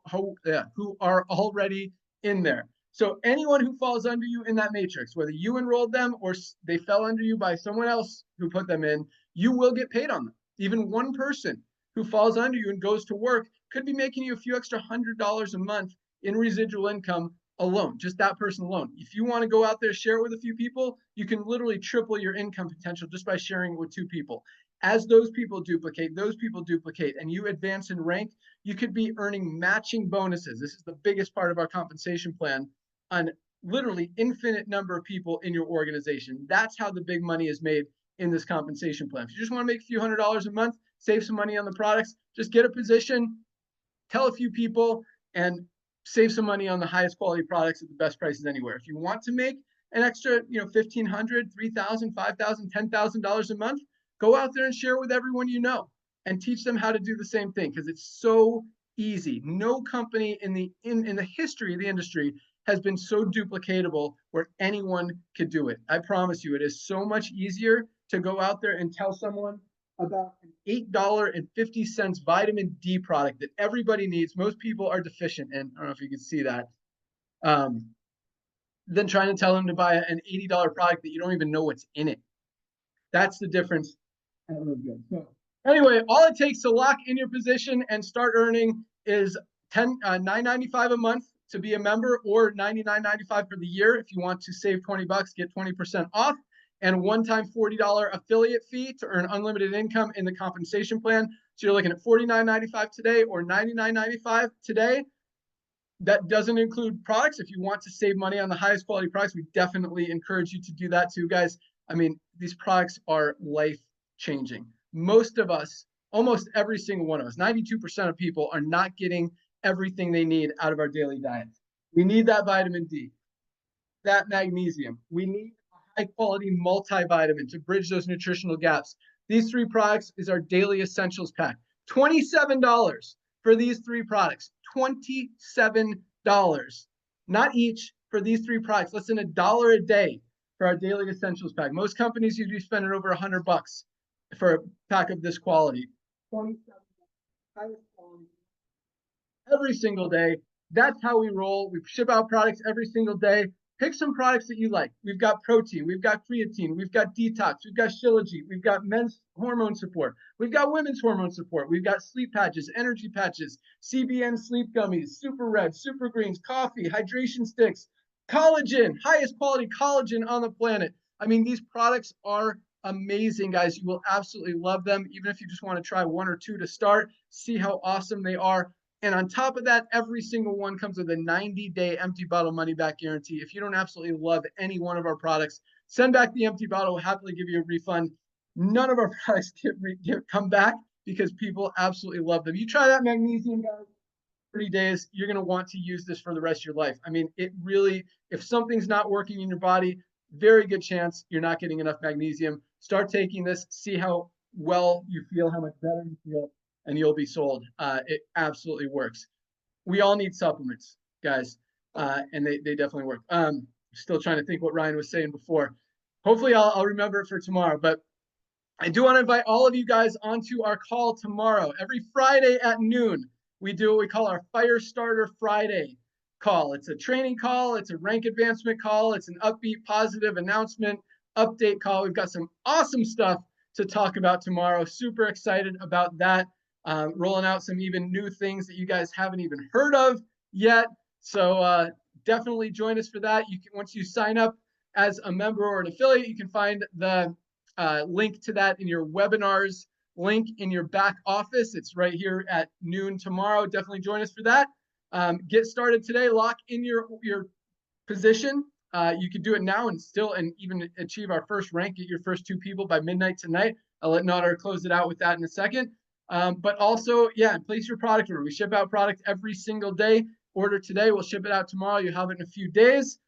are already in there. So anyone who falls under you in that matrix, whether you enrolled them or they fell under you by someone else who put them in, you will get paid on them. Even one person who falls under you and goes to work could be making you a few extra $100 a month in residual income alone, just that person alone. If you want to go out there, share it with a few people, you can literally triple your income potential just by sharing it with 2 people. As those people duplicate, and you advance in rank, you could be earning matching bonuses. This is the biggest part of our compensation plan on literally infinite number of people in your organization. That's how the big money is made in this compensation plan. If you just want to make a few $100s a month, save some money on the products, just get a position, tell a few people, and save some money on the highest quality products at the best prices anywhere. If you want to make an extra, $1,500, $3,000, $5,000, $10,000 a month, go out there and share with everyone you know and teach them how to do the same thing, because it's so easy. No company in the history of the industry has been so duplicatable where anyone could do it. I promise you, it is so much easier to go out there and tell someone about an $8.50 vitamin D product that everybody needs, most people are deficient in, I don't know if you can see that, than trying to tell them to buy an $80 product that you don't even know what's in it. That's the difference. So anyway, all it takes to lock in your position and start earning is $9.95 a month to be a member, or $99.95 for the year. If you want to save 20 bucks, get 20% off, and a one-time $40 affiliate fee to earn unlimited income in the compensation plan. So you're looking at $49.95 today or $99.95 today. That doesn't include products. If you want to save money on the highest quality products, we definitely encourage you to do that too, guys. I mean, these products are life-changing. Most of us, almost every single one of us, 92% of people are not getting everything they need out of our daily diet. We need that vitamin D, that magnesium. We need a high-quality multivitamin to bridge those nutritional gaps. These 3 products is our daily essentials pack. $27 for these 3 products. $27. Not each for these 3 products. Less than $1 a day for our daily essentials pack. Most companies usually spend over $100 bucks for a pack of this quality. $27. Highest quality. Every single day. That's how we roll. We ship out products every single day. Pick some products that you like. We've got protein, we've got creatine, we've got detox, we've got Shilajit, we've got men's hormone support, we've got women's hormone support, we've got sleep patches, energy patches, CBN sleep gummies, super red, super greens, coffee, hydration sticks, collagen, highest quality collagen on the planet. I mean, these products are amazing, guys. You will absolutely love them, even if you just want to try 1 or 2 to start, see how awesome they are. And on top of that, every single one comes with a 90-day empty bottle money-back guarantee. If you don't absolutely love any one of our products, send back the empty bottle. We'll happily give you a refund. None of our products come back because people absolutely love them. You try that magnesium, guys. 30 days, you're going to want to use this for the rest of your life. I mean, it really, if something's not working in your body, very good chance you're not getting enough magnesium. Start taking this, see how well you feel, how much better you feel, and you'll be sold. It absolutely works. We all need supplements, guys, and they definitely work. Still trying to think what Ryan was saying before. Hopefully I'll remember it for tomorrow, but I do want to invite all of you guys onto our call tomorrow. Every Friday at noon, we do what we call our Fire Starter Friday call. It's a training call. It's a rank advancement call. It's an upbeat, positive announcement update call. We've got some awesome stuff to talk about tomorrow. Super excited about that. Rolling out some even new things that you guys haven't even heard of yet. So definitely join us for that. You can, once you sign up as a member or an affiliate, you can find the link to that in your webinars link in your back office. It's right here at noon tomorrow. Definitely join us for that. Get started today. Lock in your position. You can do it now and even achieve our first rank. Get your first 2 people by midnight tonight. I'll let Nader close it out with that in a second. But also, yeah, place your product order. We ship out product every single day. Order today, we'll ship it out tomorrow. You have it in a few days.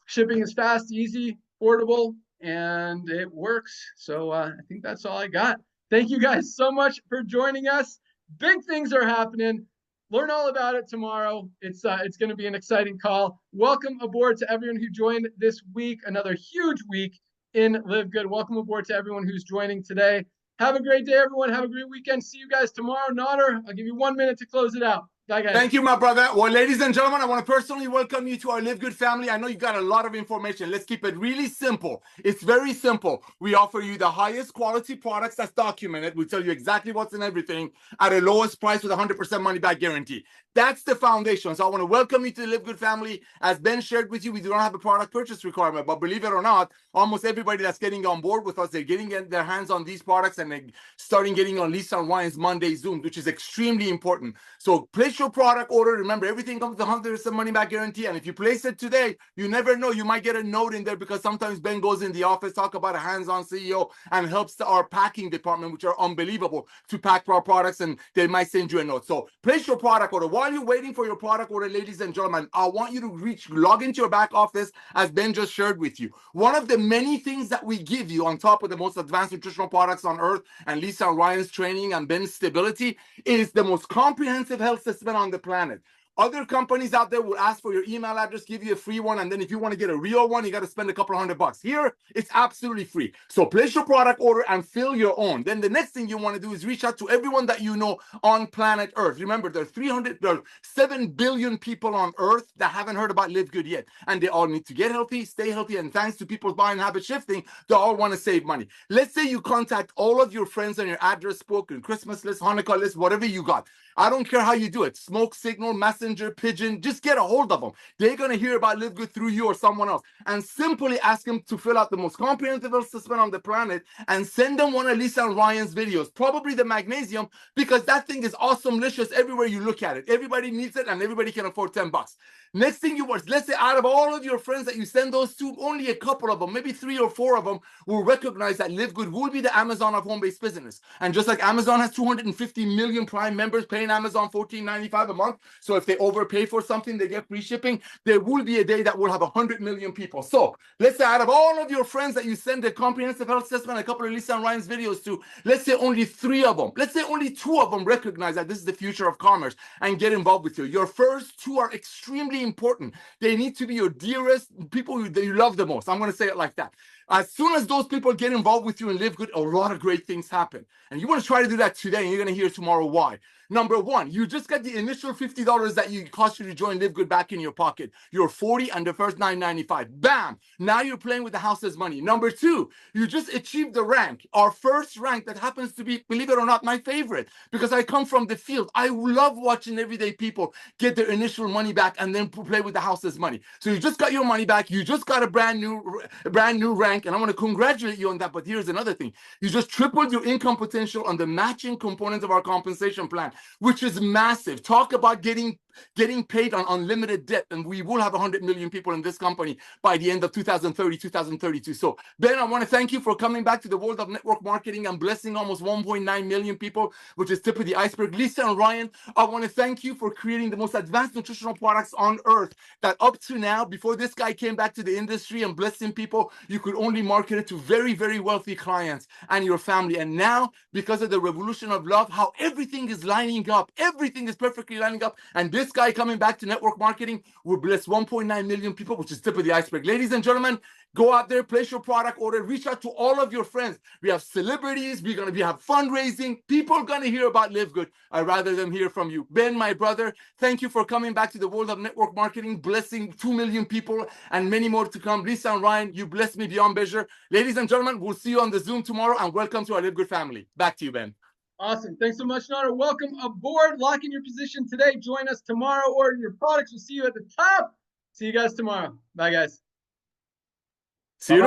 Shipping is fast, easy, affordable, and it works. So I think that's all I got. Thank you guys so much for joining us. Big things are happening. Learn all about it tomorrow. It's going to be an exciting call. Welcome aboard to everyone who joined this week. Another huge week in Live Good. Welcome aboard to everyone who's joining today. Have a great day, everyone. Have a great weekend. See you guys tomorrow. Nader, I'll give you 1 minute to close it out. Bye, guys. Thank you, my brother. Well, ladies and gentlemen, I want to personally welcome you to our Live Good family. I know you got a lot of information. Let's keep it really simple. It's very simple. We offer you the highest quality products that's documented. We tell you exactly what's in everything at a lowest price with 100% money back guarantee. That's the foundation. So I want to welcome you to the Live Good family. As Ben shared with you, we do not have a product purchase requirement, but believe it or not, almost everybody that's getting on board with us, they're getting their hands on these products and they're starting getting on Lisa and Ryan's Monday Zoom, which is extremely important. So place your product order. Remember, everything comes with 100% money back guarantee. And if you place it today, you never know. You might get a note in there because sometimes Ben goes in the office, talk about a hands-on CEO and helps our packing department, which are unbelievable, to pack our products, and they might send you a note. So place your product order. While you're waiting for your product order, ladies and gentlemen, I want you to log into your back office as Ben just shared with you. One of the many things that we give you on top of the most advanced nutritional products on earth and Lisa and Ryan's training and Ben's stability is the most comprehensive health system on the planet. Other companies out there will ask for your email address, give you a free one, and then if you want to get a real one, you got to spend a couple $100. Here, it's absolutely free. So place your product order and fill your own. Then the next thing you want to do is reach out to everyone that you know on planet Earth. Remember, there are 7 billion people on Earth that haven't heard about Live Good yet, and they all need to get healthy, stay healthy, and thanks to people's buying habit shifting, they all want to save money. Let's say you contact all of your friends on your address book, your Christmas list, Hanukkah list, whatever you got. I don't care how you do it. Smoke signal, messenger, pigeon, just get a hold of them. They're going to hear about Live Good through you or someone else. And simply ask them to fill out the most comprehensive health assessment on the planet and send them one of Lisa and Ryan's videos, probably the magnesium, because that thing is awesome-licious everywhere you look at it. Everybody needs it and everybody can afford $10. Next thing you want, let's say out of all of your friends that you send those to, only a couple of them, maybe 3 or 4 of them will recognize that Live Good will be the Amazon of home-based business. And just like Amazon has 250 million Prime members paying Amazon $14.95 a month, so if they overpay for something, they get free shipping, there will be a day that will have 100 million people. So let's say out of all of your friends that you send a comprehensive health assessment, a couple of Lisa and Ryan's videos to, let's say only 3 of them, let's say only 2 of them recognize that this is the future of commerce and get involved with you. Your first 2 are extremely important. They need to be your dearest people that you love the most. I'm going to say it like that. As soon as those people get involved with you and Live Good, a lot of great things happen. And you want to try to do that today, and you're going to hear tomorrow why. Number 1, you just got the initial $50 that you cost you to join Live Good back in your pocket. You're 40 and the first $9.95. Bam! Now you're playing with the house's money. Number 2, you just achieved the rank. Our first rank that happens to be, believe it or not, my favorite, because I come from the field. I love watching everyday people get their initial money back and then play with the house's money. So you just got your money back. You just got a brand new rank, and I want to congratulate you on that. But here's another thing. You just tripled your income potential on the matching components of our compensation plan, which is massive. Talk about getting getting paid on unlimited debt, and we will have 100 million people in this company by the end of 2030, 2032. So Ben, I want to thank you for coming back to the world of network marketing and blessing almost 1.9 million people, which is tip of the iceberg. Lisa and Ryan, I want to thank you for creating the most advanced nutritional products on earth that up to now, before this guy came back to the industry and blessing people, you could only market it to very, very wealthy clients and your family. And now, because of the revolution of love, how everything is lining up, everything is perfectly lining up. And this guy coming back to network marketing will bless 1.9 million people, which is tip of the iceberg. Ladies and gentlemen, go out there, place your product order, reach out to all of your friends. We have celebrities, we're going to have fundraising. People are going to hear about LiveGood. I'd rather them hear from you. Ben, my brother, thank you for coming back to the world of network marketing, blessing 2 million people and many more to come. Lisa and Ryan, you blessed me beyond measure. Ladies and gentlemen, we'll see you on the Zoom tomorrow, and welcome to our LiveGood family. Back to you, Ben. Awesome. Thanks so much, Nader. Welcome aboard. Lock in your position today. Join us tomorrow. Order your products. We'll see you at the top. See you guys tomorrow. Bye, guys. See you.